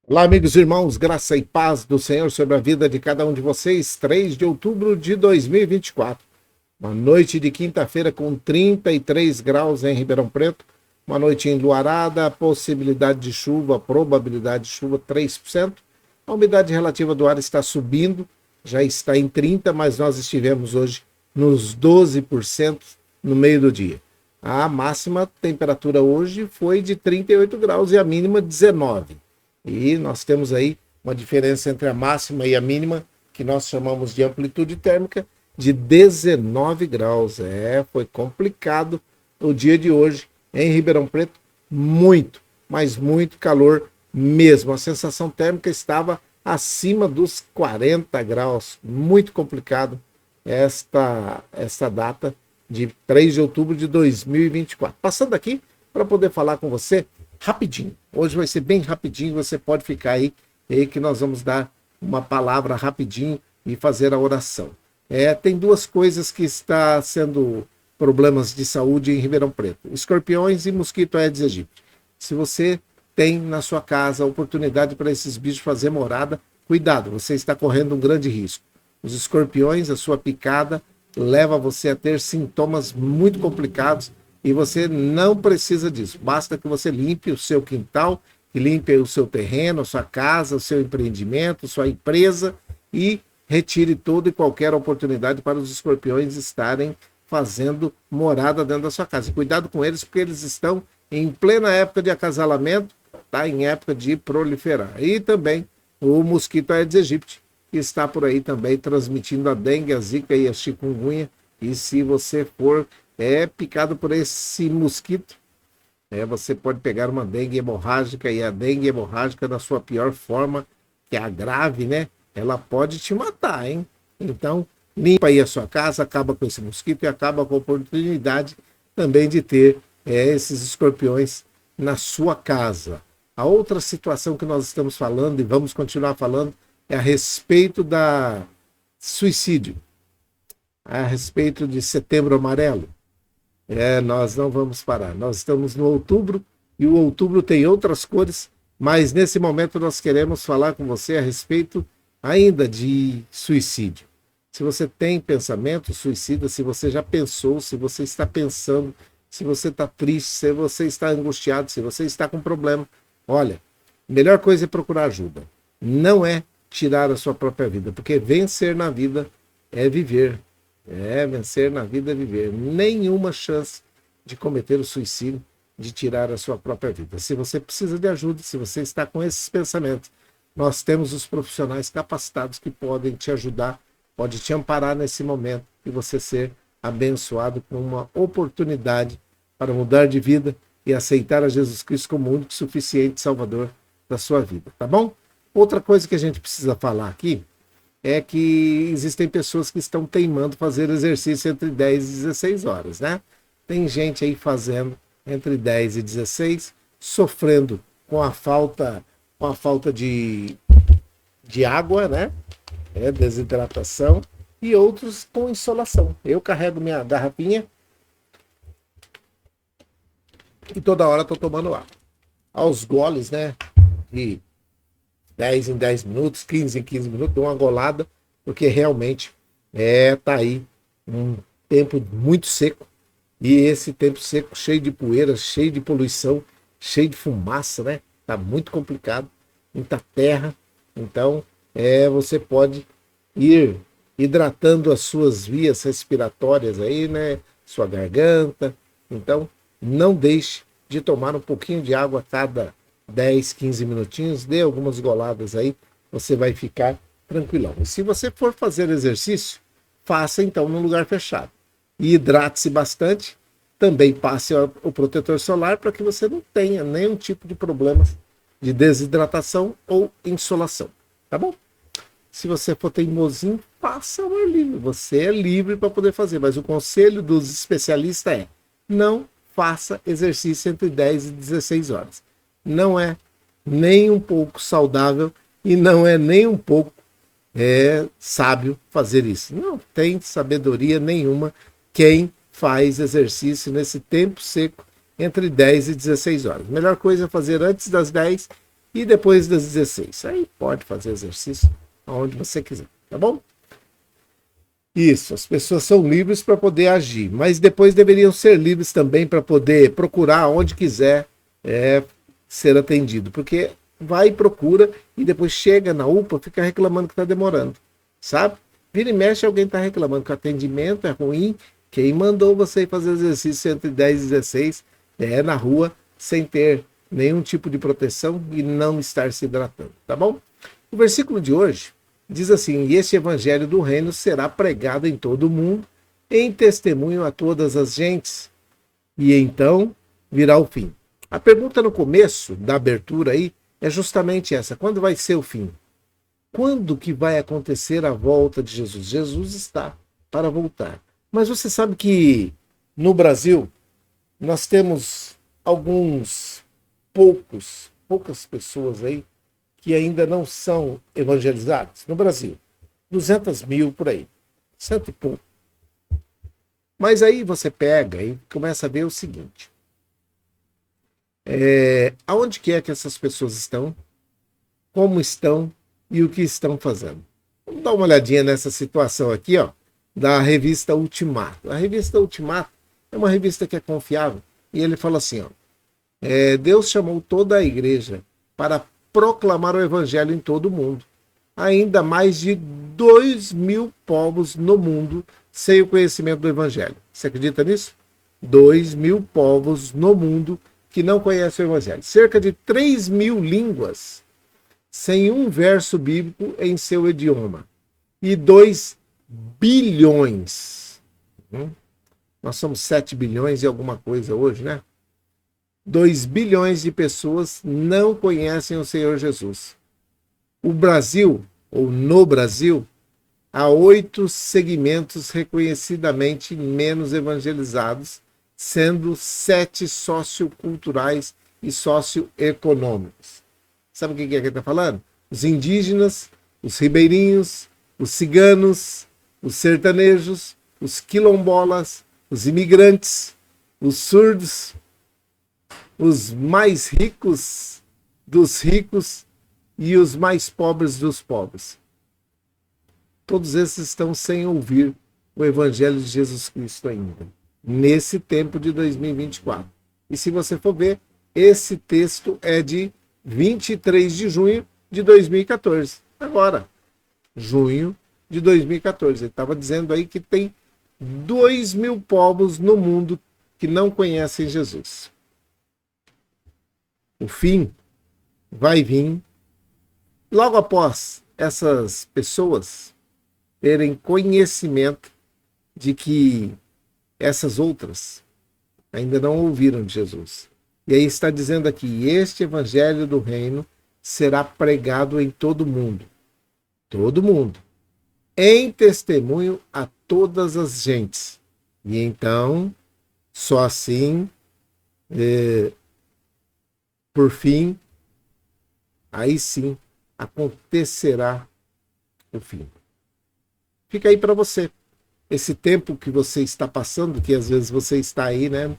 Olá, amigos e irmãos, graça e paz do Senhor sobre a vida de cada um de vocês. 3 de outubro de 2024. Uma noite de quinta-feira com 33 graus em Ribeirão Preto. Uma noite enluarada, possibilidade de chuva, probabilidade de chuva 3%. A umidade relativa do ar está subindo, já está em 30%, mas nós estivemos hoje nos 12% no meio do dia. A máxima temperatura hoje foi de 38 graus e a mínima 19. E nós temos aí uma diferença entre a máxima e a mínima, que nós chamamos de amplitude térmica, de 19 graus. Foi complicado o dia de hoje em Ribeirão Preto. Muito, mas muito calor mesmo. A sensação térmica estava acima dos 40 graus. Muito complicado esta data de 3 de outubro de 2024. Passando aqui para poder falar com você rapidinho. Hoje vai ser bem rapidinho, você pode ficar aí que nós vamos dar uma palavra rapidinho e fazer a oração. Tem duas coisas que está sendo problemas de saúde em Ribeirão Preto: escorpiões e mosquito Aedes aegypti. Se você tem na sua casa a oportunidade para esses bichos fazer morada, cuidado, você está correndo um grande risco. Os escorpiões, a sua picada, leva você a ter sintomas muito complicados. E você não precisa disso. Basta que você limpe o seu quintal, que limpe o seu terreno, a sua casa, o seu empreendimento, sua empresa e retire toda e qualquer oportunidade para os escorpiões estarem fazendo morada dentro da sua casa. E cuidado com eles, porque eles estão em plena época de acasalamento, tá? Em época de proliferar. E também o mosquito Aedes aegypti, que está por aí também transmitindo a dengue, a zika e a chikungunya. E se você for picado por esse mosquito, você pode pegar uma dengue hemorrágica, e a dengue hemorrágica, na sua pior forma, que é a grave, né? Ela pode te matar, hein? Então, limpa aí a sua casa, acaba com esse mosquito e acaba com a oportunidade também de ter esses escorpiões na sua casa. A outra situação que nós estamos falando e vamos continuar falando é a respeito da suicídio, a respeito de Setembro Amarelo. Nós não vamos parar. Nós estamos no outubro e o outubro tem outras cores, mas nesse momento nós queremos falar com você a respeito ainda de suicídio. Se você tem pensamento suicida, se você já pensou, se você está pensando, se você está triste, se você está angustiado, se você está com problema, olha, a melhor coisa é procurar ajuda. Não é tirar a sua própria vida, porque vencer na vida é viver. Vencer na vida é viver. Nenhuma chance de cometer o suicídio, de tirar a sua própria vida. Se você precisa de ajuda, se você está com esses pensamentos, nós temos os profissionais capacitados que podem te ajudar, pode te amparar nesse momento e você ser abençoado com uma oportunidade para mudar de vida e aceitar a Jesus Cristo como o único e suficiente Salvador da sua vida, tá bom? Outra coisa que a gente precisa falar aqui é que existem pessoas que estão teimando fazer exercício entre 10 e 16 horas, né? Tem gente aí fazendo entre 10 e 16, sofrendo com a falta de água, né? Desidratação, e outros com insolação. Eu carrego minha garrafinha e toda hora estou tomando água. Aos goles, né? De 10 em 10 minutos, 15 em 15 minutos, dou uma golada, porque realmente tá aí um tempo muito seco, e esse tempo seco cheio de poeira, cheio de poluição, cheio de fumaça, né? Tá muito complicado, muita terra. Então, você pode ir hidratando as suas vias respiratórias aí, né? Sua garganta. Então, não deixe de tomar um pouquinho de água a cada 10, 15 minutinhos, dê algumas goladas aí, você vai ficar tranquilão. E se você for fazer exercício, faça então num lugar fechado. E hidrate-se bastante, também passe o protetor solar para que você não tenha nenhum tipo de problema de desidratação ou insolação, tá bom? Se você for teimosinho, faça ao ar livre, você é livre para poder fazer, mas o conselho dos especialistas é: não faça exercício entre 10 e 16 horas. Não é nem um pouco saudável e não é nem um pouco sábio fazer isso. Não tem sabedoria nenhuma quem faz exercício nesse tempo seco entre 10 e 16 horas. A melhor coisa é fazer antes das 10 e depois das 16. Aí pode fazer exercício aonde você quiser, tá bom? Isso, as pessoas são livres para poder agir, mas depois deveriam ser livres também para poder procurar onde quiser ser atendido, porque vai e procura e depois chega na UPA, fica reclamando que está demorando, sabe? Vira e mexe, alguém está reclamando que o atendimento é ruim, quem mandou você ir fazer exercício entre 10 e 16 na rua, sem ter nenhum tipo de proteção e não estar se hidratando, tá bom? O versículo de hoje diz assim: e este evangelho do reino será pregado em todo o mundo, em testemunho a todas as gentes, e então virá o fim. A pergunta no começo da abertura aí é justamente essa: quando vai ser o fim? Quando que vai acontecer a volta de Jesus? Jesus está para voltar. Mas você sabe que no Brasil nós temos poucas pessoas aí que ainda não são evangelizadas no Brasil. 200 mil por aí, cento e pouco. Mas aí você pega e começa a ver o seguinte: aonde que é que essas pessoas estão, como estão e o que estão fazendo. Vamos dar uma olhadinha nessa situação aqui, ó, da revista Ultimato. A revista Ultimato é uma revista que é confiável e ele fala assim, ó, Deus chamou toda a igreja para proclamar o evangelho em todo o mundo. Ainda mais de 2.000 povos no mundo sem o conhecimento do evangelho. Você acredita nisso? 2.000 povos no mundo que não conhecem o evangelho. Cerca de 3.000 línguas sem um verso bíblico em seu idioma. E 2 bilhões. Nós somos 7 bilhões e alguma coisa hoje, né? 2 bilhões de pessoas não conhecem o Senhor Jesus. O Brasil, ou no Brasil, há 8 segmentos reconhecidamente menos evangelizados, sendo 7 socioculturais e socioeconômicos. Sabe o que ele está falando? Os indígenas, os ribeirinhos, os ciganos, os sertanejos, os quilombolas, os imigrantes, os surdos, os mais ricos dos ricos e os mais pobres dos pobres. Todos esses estão sem ouvir o Evangelho de Jesus Cristo ainda, nesse tempo de 2024. E se você for ver, esse texto é de 23 de junho de 2014. Agora, junho de 2014. Ele estava dizendo aí que tem 2.000 povos no mundo que não conhecem Jesus. O fim vai vir logo após essas pessoas terem conhecimento de que essas outras ainda não ouviram de Jesus. E aí está dizendo aqui: este evangelho do reino será pregado em todo mundo. Todo mundo. Em testemunho a todas as gentes. E então, só assim, por fim, aí sim, acontecerá o fim. Fica aí para você. Esse tempo que você está passando, que às vezes você está aí, né?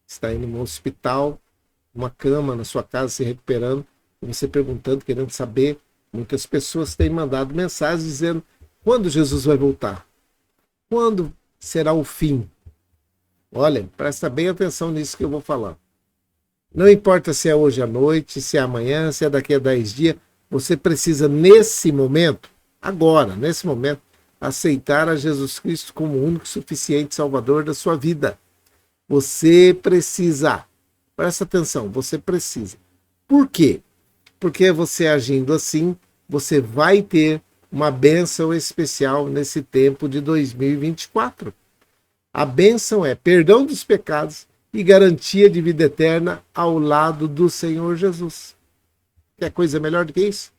Está aí num hospital, uma cama na sua casa se recuperando, e você perguntando, querendo saber. Muitas pessoas têm mandado mensagens dizendo: quando Jesus vai voltar? Quando será o fim? Olha, presta bem atenção nisso que eu vou falar. Não importa se é hoje à noite, se é amanhã, se é daqui a 10 dias, você precisa nesse momento, agora, nesse momento, aceitar a Jesus Cristo como o único e suficiente Salvador da sua vida. Você precisa. Presta atenção, você precisa. Por quê? Porque você agindo assim, você vai ter uma bênção especial nesse tempo de 2024. A bênção é perdão dos pecados e garantia de vida eterna ao lado do Senhor Jesus. Quer coisa melhor do que isso?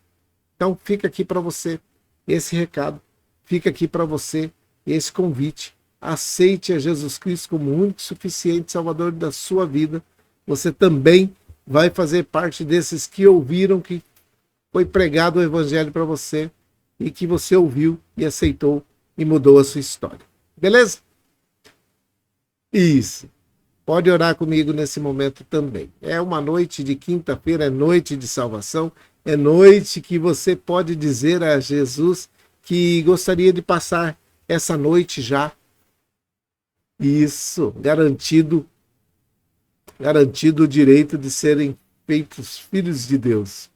Então fica aqui para você esse recado, fica aqui para você esse convite. Aceite a Jesus Cristo como o único e suficiente Salvador da sua vida. Você também vai fazer parte desses que ouviram que foi pregado o Evangelho para você e que você ouviu e aceitou e mudou a sua história. Beleza? Isso. pode orar comigo nesse momento também. É uma noite de quinta-feira, é noite de salvação, é noite que você pode dizer a Jesus que gostaria de passar essa noite já. Isso, garantido o direito de serem feitos filhos de Deus.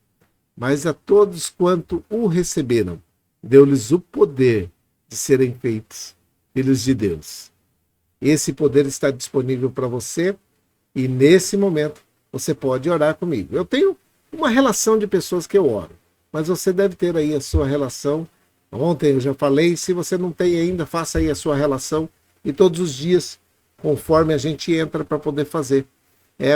Mas a todos quanto o receberam, deu-lhes o poder de serem feitos filhos de Deus. Esse poder está disponível para você e nesse momento você pode orar comigo. Eu tenho uma relação de pessoas que eu oro, mas você deve ter aí a sua relação. Ontem eu já falei, se você não tem ainda, faça aí a sua relação e todos os dias, conforme a gente entra para poder fazer.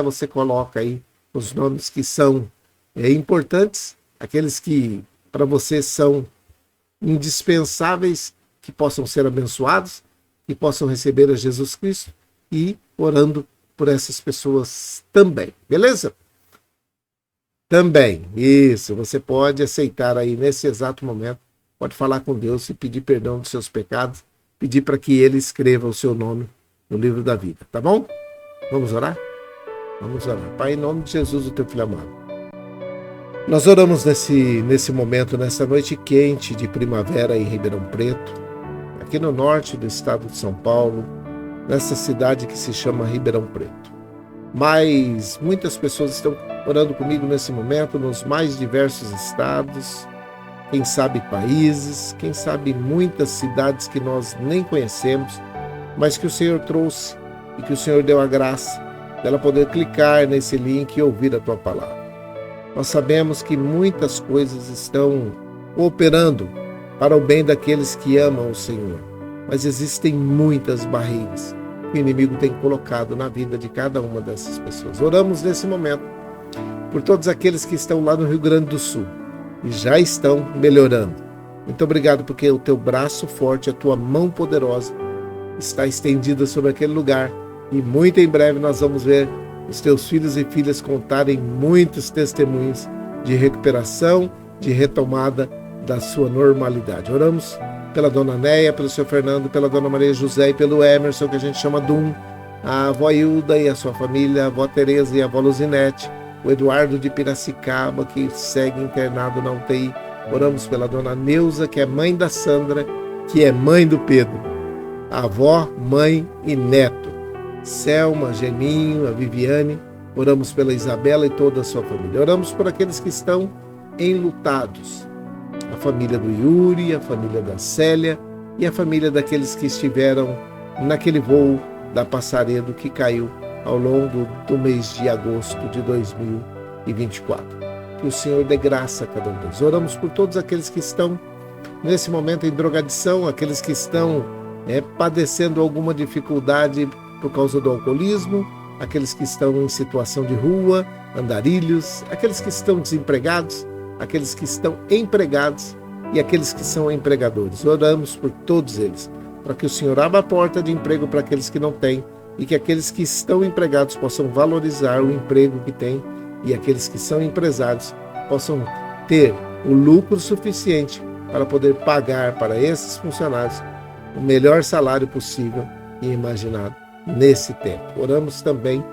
Você coloca aí os nomes que são importantes, aqueles que para você são indispensáveis, que possam ser abençoados, que possam receber a Jesus Cristo e orando por essas pessoas também, beleza? Também, isso, você pode aceitar aí nesse exato momento, pode falar com Deus e pedir perdão dos seus pecados, pedir para que Ele escreva o seu nome no livro da vida, tá bom? Vamos orar? Vamos orar. Pai, em nome de Jesus, o teu filho amado. Nós oramos nesse momento, nessa noite quente de primavera em Ribeirão Preto, aqui no norte do estado de São Paulo, nessa cidade que se chama Ribeirão Preto. Mas muitas pessoas estão orando comigo nesse momento, nos mais diversos estados, quem sabe países, quem sabe muitas cidades que nós nem conhecemos, mas que o Senhor trouxe e que o Senhor deu a graça dela poder clicar nesse link e ouvir a tua palavra. Nós sabemos que muitas coisas estão cooperando para o bem daqueles que amam o Senhor, mas existem muitas barreiras que o inimigo tem colocado na vida de cada uma dessas pessoas. Oramos nesse momento por todos aqueles que estão lá no Rio Grande do Sul e já estão melhorando. Muito obrigado porque o teu braço forte, a tua mão poderosa está estendida sobre aquele lugar e muito em breve nós vamos ver os teus filhos e filhas contarem muitos testemunhos de recuperação, de retomada da sua normalidade. Oramos pela dona Néia, pelo seu Fernando, pela dona Maria José e pelo Emerson, que a gente chama Dum, a avó Hilda e a sua família, a avó Tereza e a avó Luzinete, o Eduardo de Piracicaba, que segue internado na UTI. Oramos pela dona Neuza, que é mãe da Sandra, que é mãe do Pedro, a avó, mãe e neto. Selma, Geninho, a Viviane, oramos pela Isabela e toda a sua família. Oramos por aqueles que estão enlutados, a família do Yuri, a família da Célia e a família daqueles que estiveram naquele voo da Passaredo que caiu ao longo do mês de agosto de 2024. Que o Senhor dê graça a cada um deles. Oramos por todos aqueles que estão nesse momento em drogadição, aqueles que estão padecendo alguma dificuldade por causa do alcoolismo, aqueles que estão em situação de rua, andarilhos, aqueles que estão desempregados, aqueles que estão empregados e aqueles que são empregadores. Oramos por todos eles, para que o Senhor abra a porta de emprego para aqueles que não têm e que aqueles que estão empregados possam valorizar o emprego que têm e aqueles que são empresários possam ter o lucro suficiente para poder pagar para esses funcionários o melhor salário possível e imaginado nesse tempo. Oramos também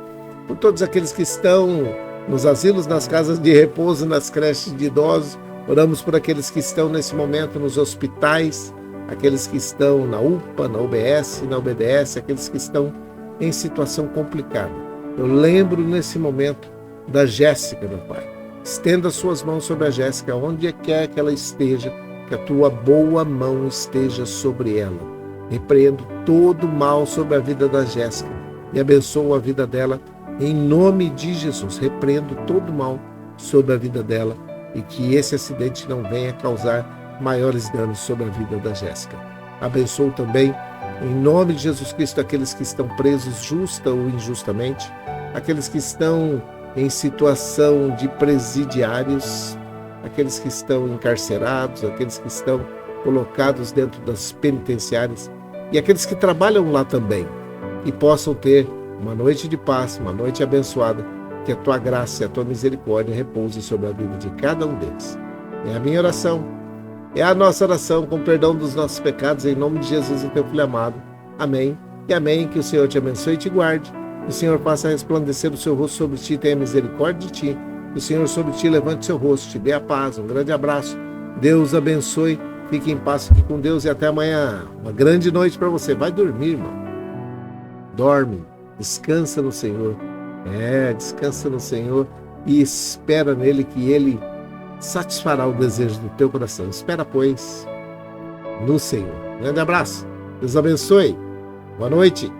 por todos aqueles que estão nos asilos, nas casas de repouso, nas creches de idosos. Oramos por aqueles que estão nesse momento nos hospitais, aqueles que estão na UPA, na UBS, na UBDS, aqueles que estão em situação complicada. Eu lembro nesse momento da Jéssica, meu Pai. Estenda suas mãos sobre a Jéssica, onde quer que ela esteja, que a tua boa mão esteja sobre ela. Repreendo todo mal sobre a vida da Jéssica e abençoo a vida dela em nome de Jesus. Repreendo todo mal sobre a vida dela e que esse acidente não venha causar maiores danos sobre a vida da Jéssica. Abençoo também, em nome de Jesus Cristo, aqueles que estão presos justa ou injustamente, aqueles que estão em situação de presidiários, aqueles que estão encarcerados, aqueles que estão colocados dentro das penitenciárias e aqueles que trabalham lá também, e possam ter uma noite de paz, uma noite abençoada, que a tua graça e a tua misericórdia repouse sobre a vida de cada um deles. É a minha oração, é a nossa oração, com perdão dos nossos pecados, em nome de Jesus, o teu Filho amado. Amém e amém. Que o Senhor te abençoe e te guarde, Que o Senhor faça resplandecer o seu rosto sobre ti e tenha misericórdia de ti. Que o Senhor sobre ti levante seu rosto, te dê a paz. Um grande abraço. Deus abençoe. Fique em paz, fique com Deus e até amanhã. Uma grande noite para você. Vai dormir, irmão. Dorme. Descansa no Senhor. Descansa no Senhor e espera nele que ele satisfará o desejo do teu coração. Espera, pois, no Senhor. Grande abraço. Deus abençoe. Boa noite.